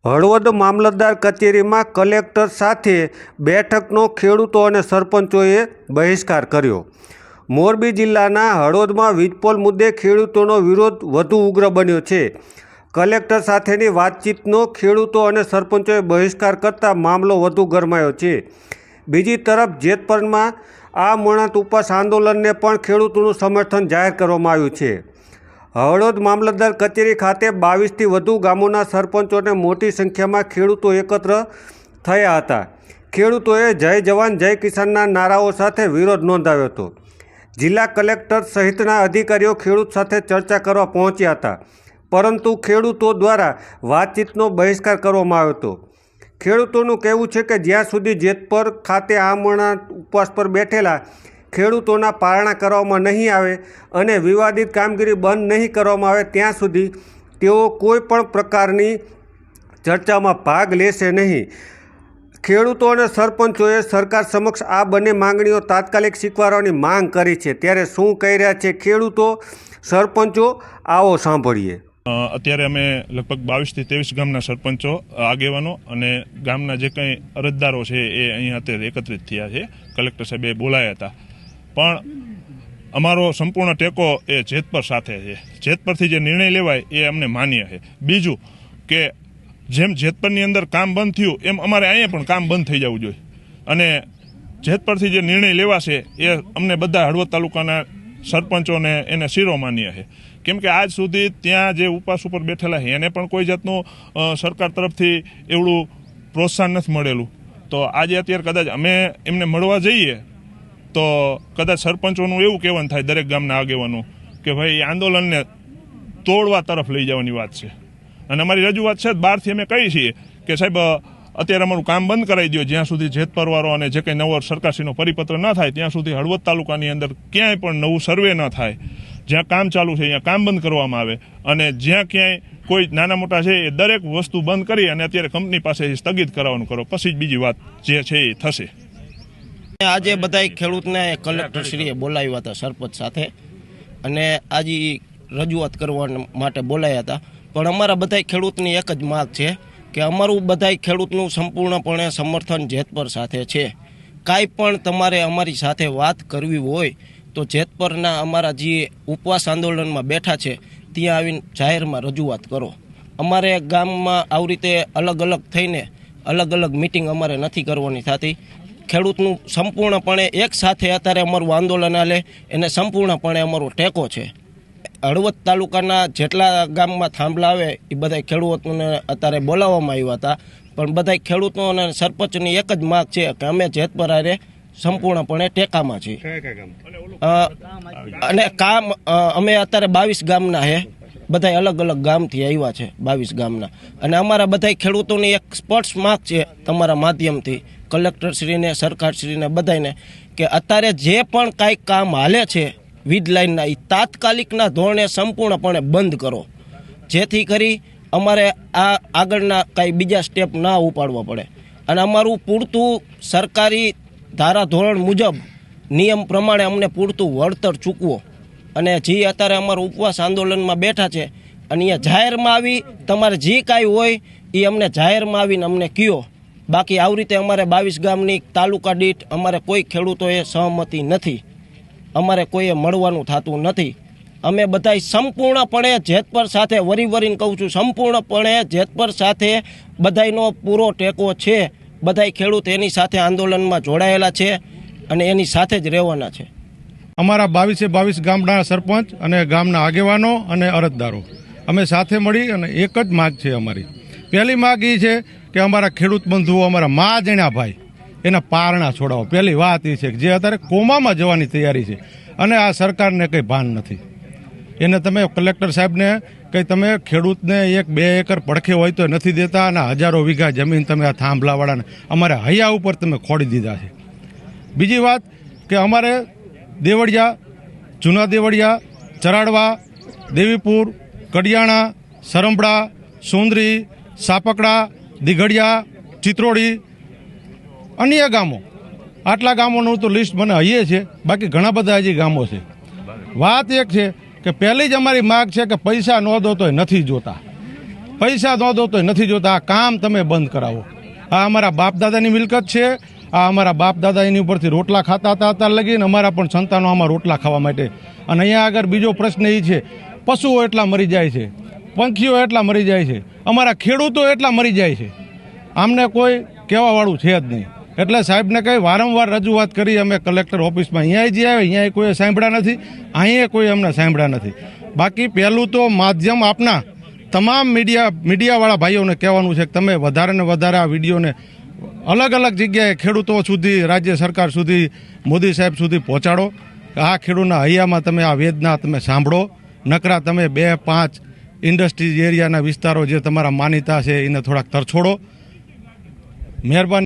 હળવદ મામલતદાર કચેરીમાં કલેક્ટર સાથે બેઠકનો ખેડૂતો અને સરપંચોએ બહિષ્કાર કર્યો। મોરબી જિલ્લાના હળવદમાં વીજપોલ મુદ્દે ખેડૂતોનો વિરોધ વધુ ઉગ્ર બન્યો છે। કલેક્ટર સાથેની વાતચીતનો ખેડૂતો અને સરપંચોએ બહિષ્કાર કરતા મામલો વધુ ગરમાયો છે। બીજી તરફ જેતપરમાં આ મોણાત ઉપવાસ આંદોલનને પણ ખેડૂતોનું સમર્થન જાહેર કરવામાં આવ્યું છે। હળવદ મામલતદાર કચેરી ખાતે 22થી વધુ ગામોના સરપંચોને મોટી સંખ્યામાં ખેડૂતો એકત્ર થયા હતા। ખેડૂતોએ જય જવાન જય કિસાનના નારાઓ સાથે વિરોધ નોંધાવ્યો હતો। જિલ્લા કલેક્ટર સહિતના અધિકારીઓ ખેડૂત સાથે ચર્ચા કરવા પહોંચ્યા હતા, પરંતુ ખેડૂતો દ્વારા વાતચીતનો બહિષ્કાર કરવામાં આવ્યો હતો। ખેડૂતોનું કહેવું છે કે જ્યાં સુધી જેતપર ખાતે આમરણા ઉપવાસ પર બેઠેલા ખેડૂતોના પારણા કરવામાં નહીં આવે અને વિવાદિત કામગીરી બંધ નહીં કરવામાં આવે ત્યાં સુધી તેઓ કોઈ પણ પ્રકારની ચર્ચામાં ભાગ લેશે નહીં। ખેડૂતો અને સરપંચોએ સરકાર સમક્ષ આ બંને માંગણીઓ તાત્કાલિક સ્વીકારવાની માંગ કરી છે। ત્યારે શું કહી રહ્યા છે ખેડૂતો સરપંચો, આવો સાંભળીએ। અત્યારે અમે લગભગ 22 થી 23 ગામના સરપંચો, આગેવાનો અને ગામના જે કંઈ અરજદારો છે એ અહીં અત્યારે એકત્રિત થયા છે। કલેક્ટર સાહેબે બોલાયા હતા, પણ અમારો સંપૂર્ણ ટેકો એ જેતપર સાથે છે। જેતપરથી જે નિર્ણય લેવાય એ અમને માન્ય છે। બીજું કે જેમ જેતપરની અંદર કામ બંધ થયું એમ અમારે અહીંયા પણ કામ બંધ થઈ જવું જોઈએ, અને જેતપરથી જે નિર્ણય લેવાશે એ અમને બધા હળવદ તાલુકાના સરપંચોને એને શિરો માન્ય છે। કેમ કે આજ સુધી ત્યાં જે ઉપવાસ ઉપર બેઠેલા છે એને પણ કોઈ જાતનું સરકાર તરફથી એવડું પ્રોત્સાહન નથી મળેલું। તો આજે અત્યારે કદાચ અમે એમને મળવા જઈએ તો કદાચ સરપંચોનું એવું કહેવાનું થાય, દરેક ગામના આગેવાનું, કે ભાઈ આંદોલનને તોડવા તરફ લઈ જવાની વાત છે। અને અમારી રજૂઆત છે, બહારથી અમે કહીએ છીએ કે સાહેબ અત્યારે અમારું કામ બંધ કરાવી દો, જ્યાં સુધી જેતપરવાળો અને જે કંઈ નવો સરકારશ્રીનો પરિપત્ર ન થાય ત્યાં સુધી હળવદ તાલુકાની અંદર ક્યાંય પણ નવું સર્વે ન થાય। જ્યાં કામ ચાલુ છે અહીંયા કામ બંધ કરવામાં આવે, અને જ્યાં ક્યાંય કોઈ નાના મોટા છે એ દરેક વસ્તુ બંધ કરી અને અત્યારે કંપની પાસે સ્થગિત કરાવવાનું કરો, પછી જ બીજી વાત જે છે એ થશે। આજે બધા ખેડૂતને કલેક્ટરશ્રીએ બોલાવ્યા હતા સરપંચ સાથે, અને આજે રજૂઆત કરવા માટે બોલાયા હતા। પણ અમારા બધા ખેડૂતની એક જ માગ છે કે અમારું બધા ખેડૂતનું સંપૂર્ણપણે સમર્થન જેતપર સાથે છે। કાંઈ પણ તમારે અમારી સાથે વાત કરવી હોય તો જેતપરના અમારા જે ઉપવાસ આંદોલનમાં બેઠા છે ત્યાં આવીને જાહેરમાં રજૂઆત કરો। અમારે ગામમાં આવી રીતે અલગ અલગ થઈને અલગ અલગ મિટિંગ અમારે નથી કરવાની થતી। ખેડૂતનું સંપૂર્ણપણે એક સાથે અત્યારે અમારું આંદોલન હાલે એને સંપૂર્ણપણે અમારો ટેકો છે। હળવદ તાલુકાના જેટલા ગામમાં થાંભલા આવે એ બધા ખેડૂતોને અત્યારે બોલાવવામાં આવ્યા હતા, પણ બધા ખેડૂતો અને સરપંચની એક જ માગ છે કે અમે જેતપર હારે સંપૂર્ણપણે ટેકામાં છીએ। અને કામ અમે અત્યારે 22 ગામના છે, બધા અલગ અલગ ગામથી આવ્યા છે 22 ગામના, અને અમારા બધા ખેડૂતોની એક સ્પષ્ટ માગ છે તમારા માધ્યમથી કલેક્ટરશ્રીને, સરકારશ્રીને બધાને, કે અત્યારે જે પણ કાંઈ કામ હાલે છે વીજ લાઇનના એ તાત્કાલિકના ધોરણે સંપૂર્ણપણે બંધ કરો, જેથી કરી અમારે આ આગળના કાંઈ બીજા સ્ટેપ ના ઉપાડવા પડે, અને અમારું પૂરતું સરકારી ધારા ધોરણ મુજબ નિયમ પ્રમાણે અમને પૂરતું વળતર ચૂકવો। અને જે અત્યારે અમારું ઉપવાસ આંદોલનમાં બેઠા છે અને અહીંયા જાહેરમાં આવી તમારે જે કાંઈ હોય એ અમને જાહેરમાં આવીને અમને કહો। બાકી આવી રીતે અમારે 22 ગામની તાલુકા દીઠ અમારે કોઈ ખેડૂતોએ સહમતિ નથી, અમારે કોઈએ મળવાનું થતું નથી। અમે બધા સંપૂર્ણપણે જેતપર સાથે, વરીને કહું છું, સંપૂર્ણપણે જેતપર સાથે બધાનો પૂરો ટેકો છે। બધા ખેડૂત એની સાથે આંદોલનમાં જોડાયેલા છે અને એની સાથે જ રહેવાના છે। અમારા 22 ગામના સરપંચ અને ગામના આગેવાનો અને અરજદારો અમે સાથે મળી અને એક જ માગ છે અમારી। પહેલી માગ એ છે કે અમારા ખેડૂત બંધુઓ, અમારા મા જણ્યા ભાઈ, એના પારણા છોડાવો। પહેલી વાત એ છે કે જે અત્યારે કોમામાં જવાની તૈયારી છે અને આ સરકારને કંઈ ભાન નથી, એને તમે કલેક્ટર સાહેબને કંઈ તમે ખેડૂતને 1-2 એકર પડખે હોય તો નથી દેતા, અને હજારો વીઘા જમીન તમે આ થાંભલાવાળાને અમારે હૈયા ઉપર તમે ખોડી દીધા છે। બીજી વાત કે અમારે દેવળિયા, જૂના દેવળિયા, ચરાડવા, દેવીપુર, કડિયાણા, સરંબડા, સુંદરી, સાપકડા, દીઘડિયા, ચિત્રોડી, અન્ય ગામો, આટલા ગામોનું તો લિસ્ટ મને હૈયે છે, બાકી ઘણા બધા હજી ગામો છે। વાત એક છે કે પહેલી જ અમારી માગ છે કે પૈસા ન દો તોય નથી જોતા, પૈસા ન દો તો નથી જોતા, આ કામ તમે બંધ કરાવો. આ અમારા બાપ દાદાની મિલકત છે. આ અમારા બાપ દાદા એની ઉપરથી રોટલા ખાતા હતા અત્યારે લગીને, અમારા પણ સંતાનો આમાં રોટલા ખાવા માટે. અને અહીંયા આગળ બીજો પ્રશ્ન એ છે, પશુઓ એટલા મરી જાય છે, પંખીઓ એટલા મરી જાય છે, અમારા ખેડૂતો એટલા મરી જાય છે, આમને કોઈ કહેવાવાળું છે જ નહીં. એટલે સાહેબને કંઈ વારંવાર રજૂઆત કરી અમે કલેક્ટર ઓફિસમાં, અહીંયા જે આવે અહીંયા કોઈ સાંભળ્યા નથી, અહીંયા કોઈ અમને સાંભળ્યા નથી. બાકી પહેલું તો માધ્યમ આપના તમામ મીડિયાવાળા ભાઈઓને કહેવાનું છે કે તમે વધારે ને વધારે આ વિડીયોને અલગ અલગ જગ્યાએ ખેડૂતો સુધી, રાજ્ય સરકાર સુધી, મોદી સાહેબ સુધી પહોંચાડો. આ ખેડૂતના હૈયામાં તમે આ વેદના તમે સાંભળો. નકરા તમે 2-5 ઇન્ડસ્ટ્રીઝ એરિયાના વિસ્તારો જે તમારા માનીતા છે એને થોડાક તરછોડો. મહેરબાની.